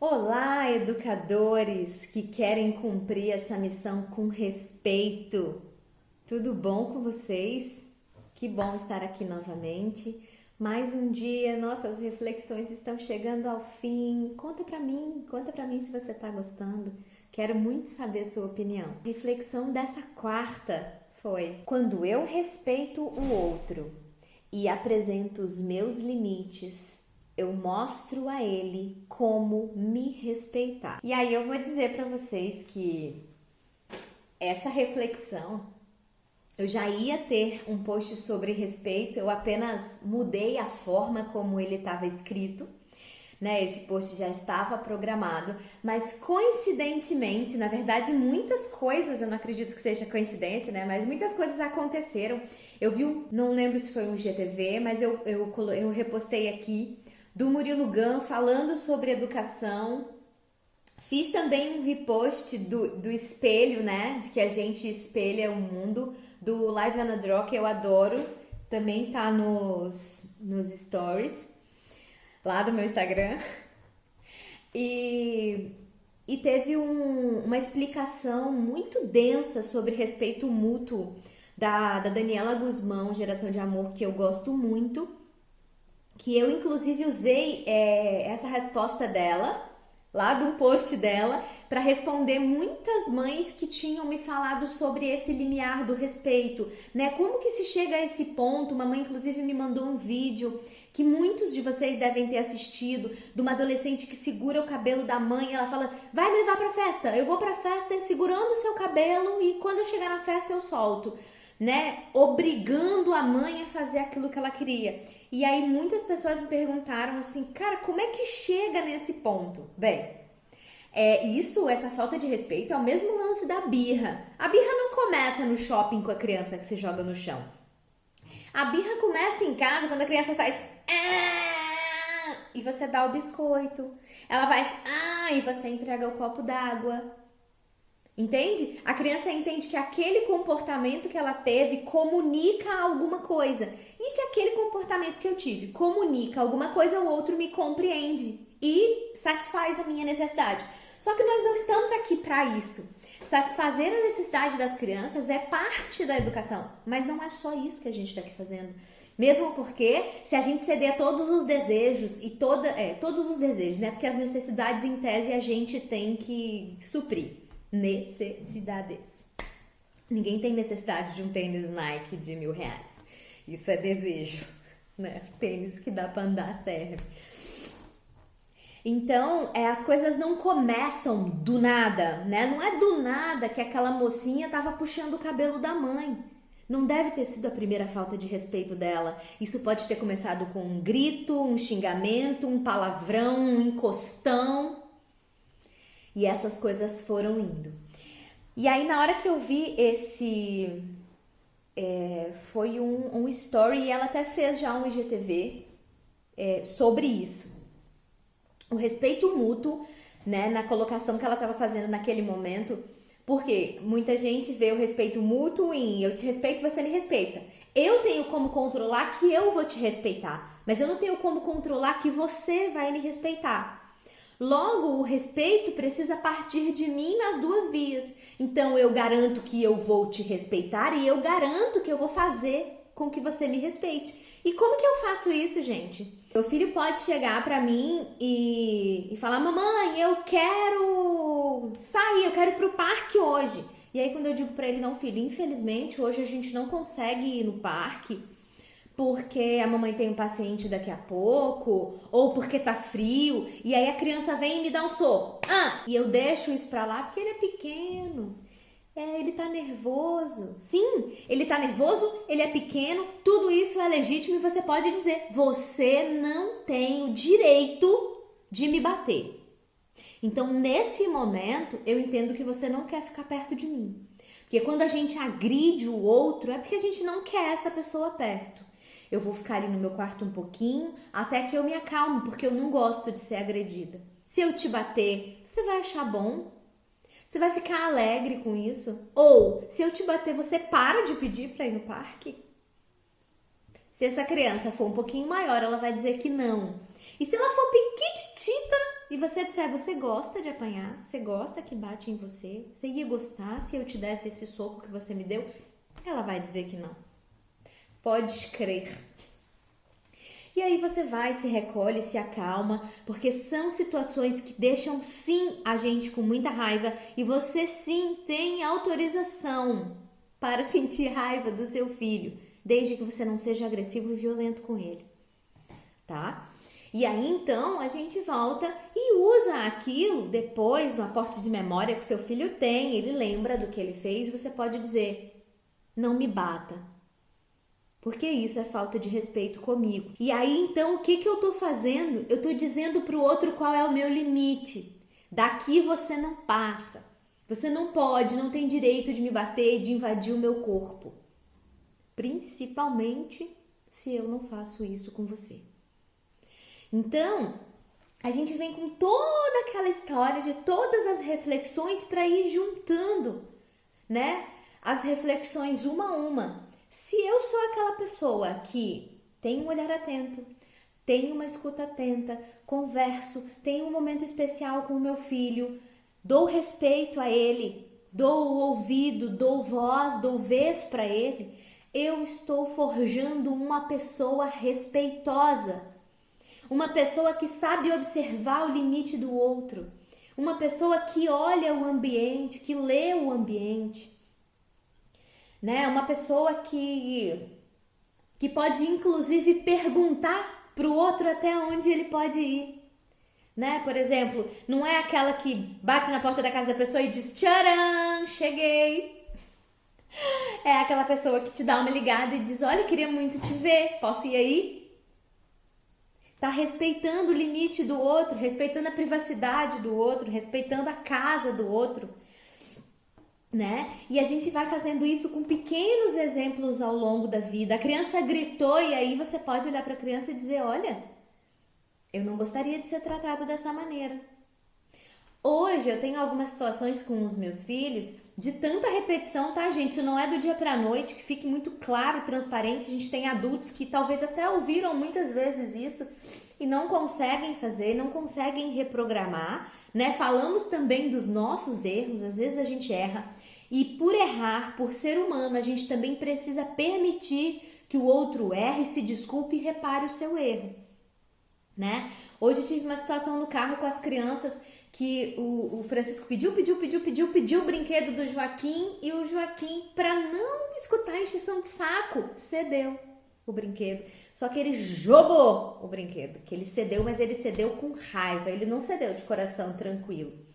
Olá, educadores que querem cumprir essa missão com respeito. Tudo bom com vocês? Que bom estar aqui novamente. Mais um dia, nossas reflexões estão chegando ao fim. Conta pra mim se você tá gostando. Quero muito saber a sua opinião. A reflexão dessa quarta foi: quando eu respeito o outro e apresento os meus limites, eu mostro a ele como me respeitar. E aí eu vou dizer para vocês que essa reflexão, eu já ia ter um post sobre respeito, eu apenas mudei a forma como ele estava escrito, né? Esse post já estava programado, mas coincidentemente, na verdade, muitas coisas, eu não acredito que seja coincidência, né? Mas muitas coisas aconteceram. Eu vi, não lembro se foi um GTV, mas eu repostei aqui, do Murilo Gun falando sobre educação. Fiz também um repost do espelho, né? De que a gente espelha o mundo, do Live on a Draw, que eu adoro. Também tá nos stories lá do meu Instagram. E teve uma explicação muito densa sobre respeito mútuo da Daniela Guzmão, Geração de Amor, que eu gosto muito. Que eu, inclusive, usei essa resposta dela, lá de um post dela, para responder muitas mães que tinham me falado sobre esse limiar do respeito, né? Como que se chega a esse ponto? Uma mãe, inclusive, me mandou um vídeo que muitos de vocês devem ter assistido, de uma adolescente que segura o cabelo da mãe. Ela fala: vai me levar pra festa, eu vou pra festa segurando o seu cabelo e quando eu chegar na festa eu solto, né? Obrigando a mãe a fazer aquilo que ela queria. E aí muitas pessoas me perguntaram assim: cara, como é que chega nesse ponto? Bem, essa falta de respeito é o mesmo lance da birra. A birra não começa no shopping com a criança que se joga no chão. A birra começa em casa quando a criança faz e você dá o biscoito. Ela faz e você entrega o copo d'água. Entende? A criança entende que aquele comportamento que ela teve comunica alguma coisa. E se aquele comportamento que eu tive comunica alguma coisa, o outro me compreende e satisfaz a minha necessidade. Só que nós não estamos aqui para isso. Satisfazer a necessidade das crianças é parte da educação, mas não é só isso que a gente está aqui fazendo. Mesmo porque, se a gente ceder a todos os desejos, todos os desejos, né? Porque as necessidades, em tese, a gente tem que suprir. Necessidades. Ninguém tem necessidade de um tênis Nike de R$1.000. Isso é desejo, né? Tênis que dá pra andar serve. Então, as coisas não começam do nada, né? Não é do nada que aquela mocinha tava puxando o cabelo da mãe. Não deve ter sido a primeira falta de respeito dela. Isso pode ter começado com um grito, um xingamento, um palavrão, um encostão. E essas coisas foram indo. E aí, na hora que eu vi foi um story, e ela até fez já um IGTV sobre isso. O respeito mútuo, né, na colocação que ela estava fazendo naquele momento, porque muita gente vê o respeito mútuo em eu te respeito, você me respeita. Eu tenho como controlar que eu vou te respeitar, mas eu não tenho como controlar que você vai me respeitar. Logo, o respeito precisa partir de mim nas duas vias. Então, eu garanto que eu vou te respeitar e eu garanto que eu vou fazer com que você me respeite. E como que eu faço isso, gente? Meu filho pode chegar pra mim e falar: mamãe, eu quero sair, eu quero ir pro parque hoje. E aí, quando eu digo pra ele: não, filho, infelizmente, hoje a gente não consegue ir no parque, porque a mamãe tem um paciente daqui a pouco, ou porque tá frio, e aí a criança vem e me dá um soco. E eu deixo isso pra lá porque ele é pequeno. Ele tá nervoso. Sim, ele tá nervoso, ele é pequeno, tudo isso é legítimo e você pode dizer: você não tem o direito de me bater. Então, nesse momento, eu entendo que você não quer ficar perto de mim. Porque quando a gente agride o outro, é porque a gente não quer essa pessoa perto. Eu vou ficar ali no meu quarto um pouquinho, até que eu me acalme, porque eu não gosto de ser agredida. Se eu te bater, você vai achar bom? Você vai ficar alegre com isso? Ou, se eu te bater, você para de pedir pra ir no parque? Se essa criança for um pouquinho maior, ela vai dizer que não. E se ela for piquitita, e você disser, você gosta de apanhar? Você gosta que bate em você? Você ia gostar se eu te desse esse soco que você me deu? Ela vai dizer que não. Pode crer. E aí você vai, se recolhe, se acalma, porque são situações que deixam sim a gente com muita raiva e você sim tem autorização para sentir raiva do seu filho, desde que você não seja agressivo e violento com ele, tá? E aí então a gente volta e usa aquilo depois no aporte de memória que o seu filho tem, ele lembra do que ele fez, você pode dizer, não me bata. Porque isso é falta de respeito comigo. E aí, então, o que eu tô fazendo? Eu tô dizendo pro outro qual é o meu limite. Daqui você não passa. Você não pode, não tem direito de me bater, de invadir o meu corpo. Principalmente se eu não faço isso com você. Então, a gente vem com toda aquela história de todas as reflexões para ir juntando, né? As reflexões uma a uma. Se eu sou aquela pessoa que tem um olhar atento, tem uma escuta atenta, converso, tenho um momento especial com o meu filho, dou respeito a ele, dou ouvido, dou voz, dou vez para ele, eu estou forjando uma pessoa respeitosa, uma pessoa que sabe observar o limite do outro, uma pessoa que olha o ambiente, que lê o ambiente. Né? Uma pessoa que pode inclusive perguntar para o outro até onde ele pode ir, né? Por exemplo, não é aquela que bate na porta da casa da pessoa e diz tcharam, cheguei. É aquela pessoa que te dá uma ligada e diz, olha, queria muito te ver, posso ir aí? Tá respeitando o limite do outro, respeitando a privacidade do outro, respeitando a casa do outro. Né? E a gente vai fazendo isso com pequenos exemplos ao longo da vida. A criança gritou e aí você pode olhar para a criança e dizer, olha, eu não gostaria de ser tratado dessa maneira. Hoje eu tenho algumas situações com os meus filhos de tanta repetição, tá, gente? Isso não é do dia pra noite, que fique muito claro, transparente. A gente tem adultos que talvez até ouviram muitas vezes isso e não conseguem fazer, não conseguem reprogramar, né? Falamos também dos nossos erros, às vezes a gente erra. E por errar, por ser humano, a gente também precisa permitir que o outro erre, se desculpe e repare o seu erro, né? Hoje eu tive uma situação no carro com as crianças que o Francisco pediu o brinquedo do Joaquim e o Joaquim, para não escutar a encheção de saco, cedeu o brinquedo. Só que ele jogou o brinquedo, que ele cedeu, mas ele cedeu com raiva, ele não cedeu de coração tranquilo.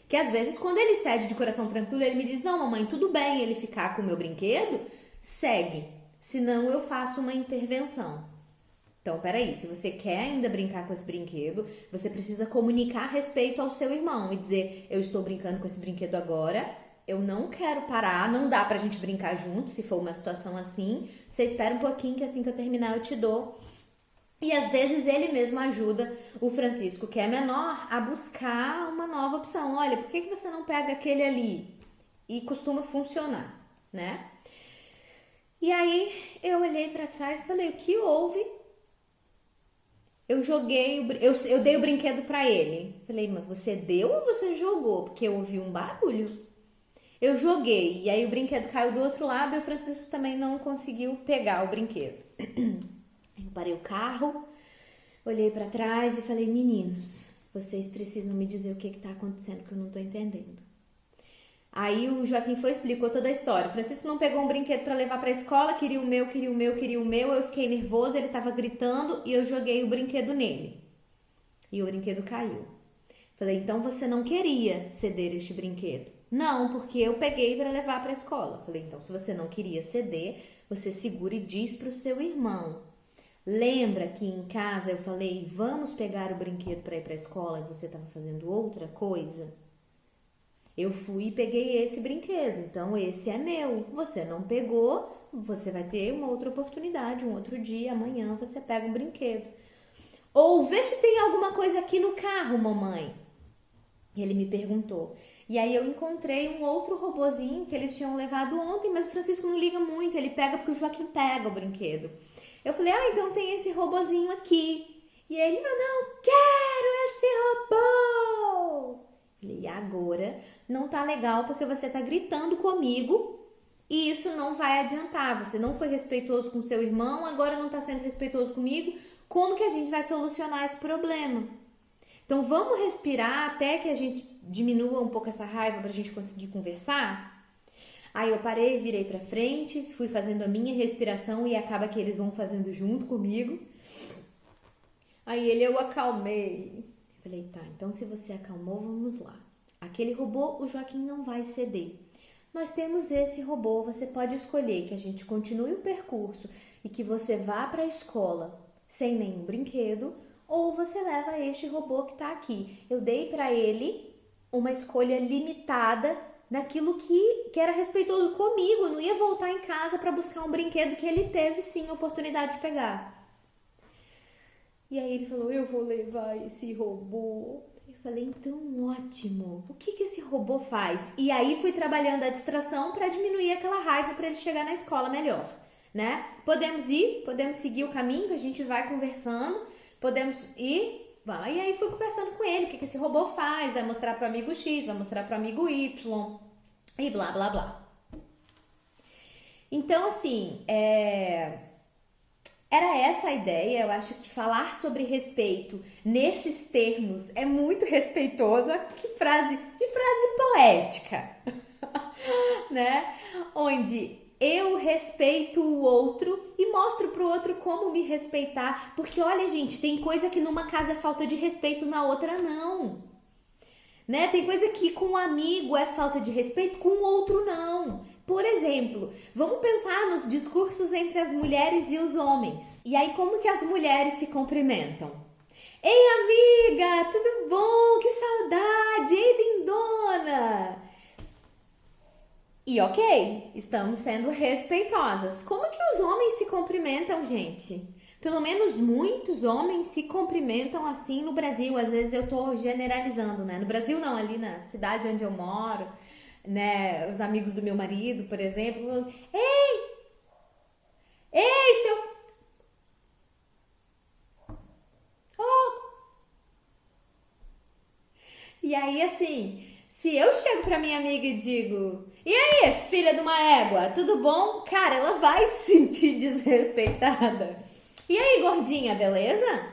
Que às vezes quando ele cede de coração tranquilo, ele me diz, não mamãe, tudo bem ele ficar com o meu brinquedo, segue, senão eu faço uma intervenção. Então, peraí, se você quer ainda brincar com esse brinquedo, você precisa comunicar a respeito ao seu irmão e dizer, eu estou brincando com esse brinquedo agora, eu não quero parar, não dá pra gente brincar junto, se for uma situação assim, você espera um pouquinho que assim que eu terminar eu te dou. E às vezes ele mesmo ajuda o Francisco, que é menor, a buscar uma nova opção. Olha, por que você não pega aquele ali? E costuma funcionar, né? E aí eu olhei pra trás e falei, o que houve? Eu joguei, eu dei o brinquedo pra ele. Falei, mas você deu ou você jogou? Porque eu ouvi um barulho. Eu joguei, e aí o brinquedo caiu do outro lado e o Francisco também não conseguiu pegar o brinquedo. Eu parei o carro, olhei pra trás e falei, meninos, vocês precisam me dizer o que tá acontecendo que eu não tô entendendo. Aí o Joaquim explicou toda a história. O Francisco não pegou um brinquedo pra levar pra escola, queria o meu, eu fiquei nervoso, ele tava gritando e eu joguei o brinquedo nele. E o brinquedo caiu. Falei, então você não queria ceder este brinquedo? Não, porque eu peguei pra levar pra escola. Falei, então se você não queria ceder, você segura e diz pro seu irmão. Lembra que em casa eu falei, vamos pegar o brinquedo para ir para a escola e você estava fazendo outra coisa? Eu fui e peguei esse brinquedo, então esse é meu. Você não pegou, você vai ter uma outra oportunidade, um outro dia, amanhã você pega um brinquedo. Ou vê se tem alguma coisa aqui no carro, mamãe. Ele me perguntou. E aí eu encontrei um outro robozinho que eles tinham levado ontem, mas o Francisco não liga muito, ele pega porque o Joaquim pega o brinquedo. Eu falei, então tem esse robozinho aqui. E ele, eu não quero Você roubou! Falei, e agora não tá legal porque você tá gritando comigo e isso não vai adiantar. Você não foi respeitoso com seu irmão, agora não tá sendo respeitoso comigo. Como que a gente vai solucionar esse problema? Então vamos respirar até que a gente diminua um pouco essa raiva pra gente conseguir conversar? Aí eu parei, virei pra frente, fui fazendo a minha respiração e acaba que eles vão fazendo junto comigo. Aí eu acalmei. Falei, tá, então se você acalmou, vamos lá. Aquele robô, o Joaquim não vai ceder. Nós temos esse robô, você pode escolher que a gente continue o percurso e que você vá para a escola sem nenhum brinquedo, ou você leva este robô que tá aqui. Eu dei para ele uma escolha limitada daquilo que era respeitoso comigo. Eu não ia voltar em casa para buscar um brinquedo que ele teve sim a oportunidade de pegar. E aí ele falou, eu vou levar esse robô. Eu falei, então ótimo. O que esse robô faz? E aí fui trabalhando a distração para diminuir aquela raiva para ele chegar na escola melhor, né? Podemos ir, podemos seguir o caminho, a gente vai conversando, podemos ir. E aí fui conversando com ele, o que esse robô faz, vai mostrar pro amigo X, vai mostrar pro amigo Y, e blá, blá, blá. Então, assim, era essa a ideia. Eu acho que falar sobre respeito nesses termos é muito respeitosa. Que frase poética, né? Onde eu respeito o outro e mostro pro outro como me respeitar. Porque, olha, gente, tem coisa que numa casa é falta de respeito, na outra não. Né? Tem coisa que com um amigo é falta de respeito, com o outro não. Por exemplo, vamos pensar nos discursos entre as mulheres e os homens. E aí, como que as mulheres se cumprimentam? Ei, amiga, tudo bom? Que saudade! Ei, lindona! E ok, estamos sendo respeitosas. Como que os homens se cumprimentam, gente? Pelo menos muitos homens se cumprimentam assim no Brasil. Às vezes eu tô generalizando, né? No Brasil não, ali na cidade onde eu moro, né? Os amigos do meu marido, por exemplo. Ei, seu... Oh. E aí, assim, se eu chego pra minha amiga e digo, e aí, filha de uma égua, tudo bom? Cara, ela vai se sentir desrespeitada. E aí, gordinha, beleza?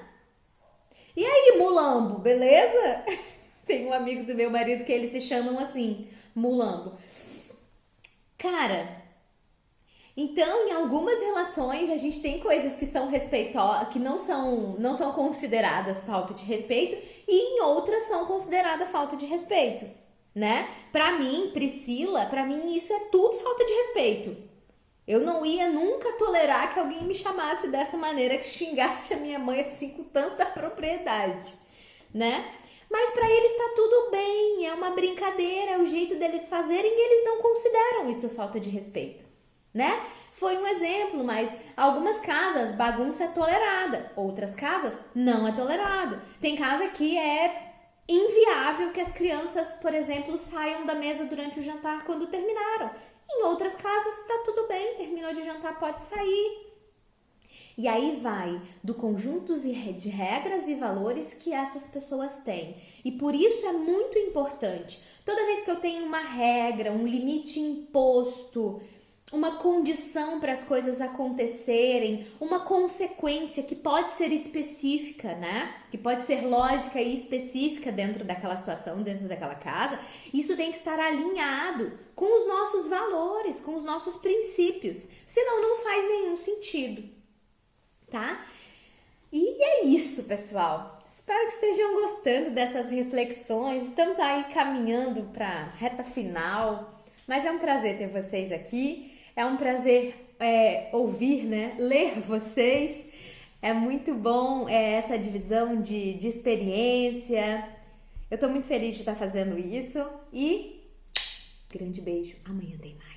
E aí, mulambo, beleza? Tem um amigo do meu marido que eles se chamam assim, mulambo. Cara, então em algumas relações a gente tem coisas que são respeitosas, que não são consideradas falta de respeito, e em outras são consideradas falta de respeito, né? Pra mim, Priscila, pra mim isso é tudo falta de respeito. Eu não ia nunca tolerar que alguém me chamasse dessa maneira, que xingasse a minha mãe assim com tanta propriedade, né? Mas pra eles tá tudo bem, é uma brincadeira, é o jeito deles fazerem e eles não consideram isso falta de respeito, né? Foi um exemplo, mas algumas casas bagunça é tolerada, outras casas não é tolerado. Tem casa que é inviável que as crianças, por exemplo, saiam da mesa durante o jantar quando terminaram. Em outras casas tá tudo bem, terminou de jantar, pode sair. E aí vai do conjunto de regras e valores que essas pessoas têm. E por isso é muito importante. Toda vez que eu tenho uma regra, um limite imposto, uma condição para as coisas acontecerem, uma consequência que pode ser específica, né? Que pode ser lógica e específica dentro daquela situação, dentro daquela casa, isso tem que estar alinhado com os nossos valores, com os nossos princípios, senão não faz nenhum sentido, tá? E é isso, pessoal. Espero que estejam gostando dessas reflexões. Estamos aí caminhando para a reta final, mas é um prazer ter vocês aqui. É um prazer ouvir, né? Ler vocês. É muito bom essa divisão de experiência. Eu tô muito feliz de estar fazendo isso. E grande beijo. Amanhã tem mais.